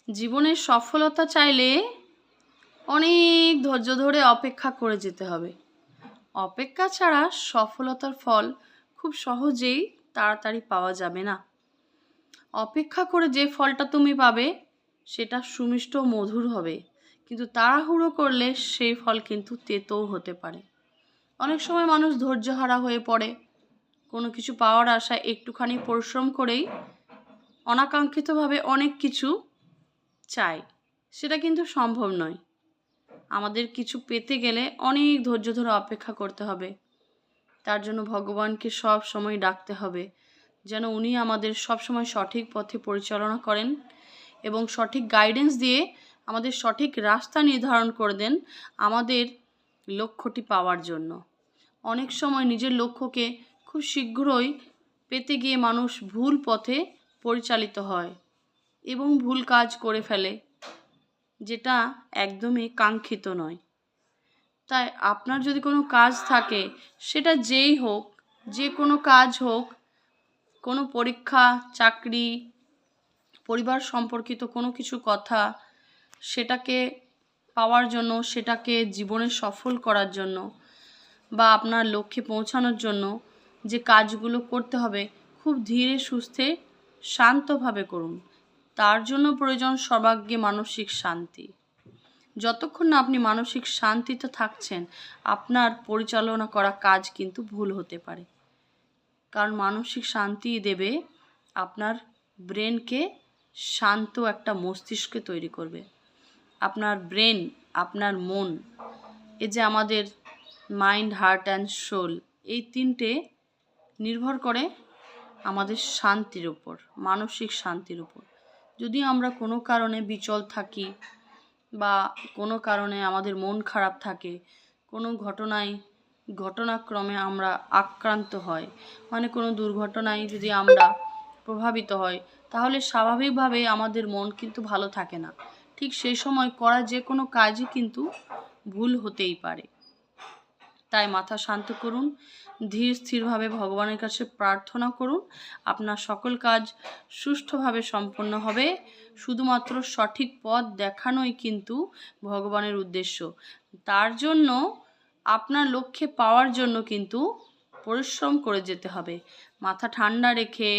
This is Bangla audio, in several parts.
জীবনের সফলতা চাইলে অনেক ধৈর্য ধরে অপেক্ষা করে যেতে হবে। অপেক্ষা ছাড়া সফলতার ফল খুব সহজেই তাড়াতাড়ি পাওয়া যাবে না। অপেক্ষা করে যে ফলটা তুমি পাবে সেটা সুমিষ্ট মধুর হবে, কিন্তু তাড়াহুড়ো করলে সেই ফল কিন্তু তেতোও হতে পারে। অনেক সময় মানুষ ধৈর্যহারা হয়ে পড়ে, কোনো কিছু পাওয়ার আশায় একটুখানি পরিশ্রম করেই অনাকাঙ্ক্ষিতভাবে অনেক কিছু চায়, সেটা কিন্তু সম্ভব নয়। আমাদের কিছু পেতে গেলে অনেক ধৈর্য ধরে অপেক্ষা করতে হবে। তার জন্য ভগবানকে সব সময় ডাকতে হবে, যেন উনি আমাদের সব সময় সঠিক পথে পরিচালনা করেন এবং সঠিক গাইডেন্স দিয়ে আমাদের সঠিক রাস্তা নির্ধারণ করে দেন আমাদের লক্ষ্যটি পাওয়ার জন্য। অনেক সময় নিজের লক্ষ্যকে খুব শীঘ্রই পেতে গিয়ে মানুষ ভুল পথে পরিচালিত হয় এবং ভুল কাজ করে ফেলে, যেটা একদমই কাঙ্ক্ষিত নয়। তাই আপনার যদি কোনো কাজ থাকে, সেটা যেই হোক, যে কোনো কাজ হোক, কোনো পরীক্ষা, চাকরি, পরিবার সম্পর্কিত কোনো কিছু কথা, সেটাকে পাওয়ার জন্য, সেটাকে জীবনে সফল করার জন্য বা আপনার লক্ষ্যে পৌঁছানোর জন্য যে কাজগুলো করতে হবে, খুব ধীরে সুস্থে শান্তভাবে করুন। তার জন্য প্রয়োজন সর্বাগ্রে মানসিক শান্তি। যতক্ষণ না আপনি মানসিক শান্তিতে থাকছেন, আপনার পরিচালনা করা কাজ কিন্তু ভুল হতে পারে। কারণ মানসিক শান্তি দেবে আপনার ব্রেনকে, শান্ত একটা মস্তিষ্ক তৈরি করবে। আপনার ব্রেন, আপনার মন, এই যে আমাদের মাইন্ড, হার্ট অ্যান্ড সোল, এই তিনটে নির্ভর করে আমাদের শান্তির উপর, মানসিক শান্তির উপর। যদি আমরা কোনো কারণে বিচল থাকি বা কোনো কারণে আমাদের মন খারাপ থাকে, কোনো ঘটনাক্রমে আমরা আক্রান্ত হয়, মানে কোনো দুর্ঘটনায় যদি আমরা প্রভাবিত হয়, তাহলে স্বাভাবিকভাবে আমাদের মন কিন্তু ভালো থাকে না। ঠিক সেই সময় করা যে কোনো কাজই কিন্তু ভুল হতেই পারে। তাই মাথা শান্ত করুন, ধীর স্থিরভাবে ভগবানের কাছে প্রার্থনা করুন। আপনার সকল কাজ সুষ্ঠুভাবে সম্পন্ন হবে। শুধুমাত্র সঠিক পথ দেখানোই কিন্তু ভগবানের উদ্দেশ্য। তার জন্য আপনার লক্ষ্যে পাওয়ার জন্য কিন্তু পরিশ্রম করে যেতে হবে। মাথা ঠান্ডা রেখে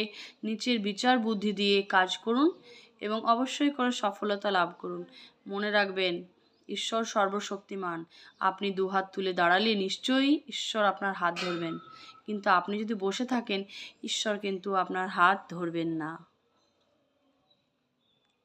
নিচের বিচার বুদ্ধি দিয়ে কাজ করুন এবং অবশ্যই করে সফলতা লাভ করুন। মনে রাখবেন, ঈশ্বর সর্বশক্তিমান। আপনি দুহাত তুলে দাঁড়ালে নিশ্চয়ই ঈশ্বর আপনার হাত ধরবেন, কিন্তু আপনি যদি বসে থাকেন, ঈশ্বর কিন্তু আপনার হাত ধরবেন না।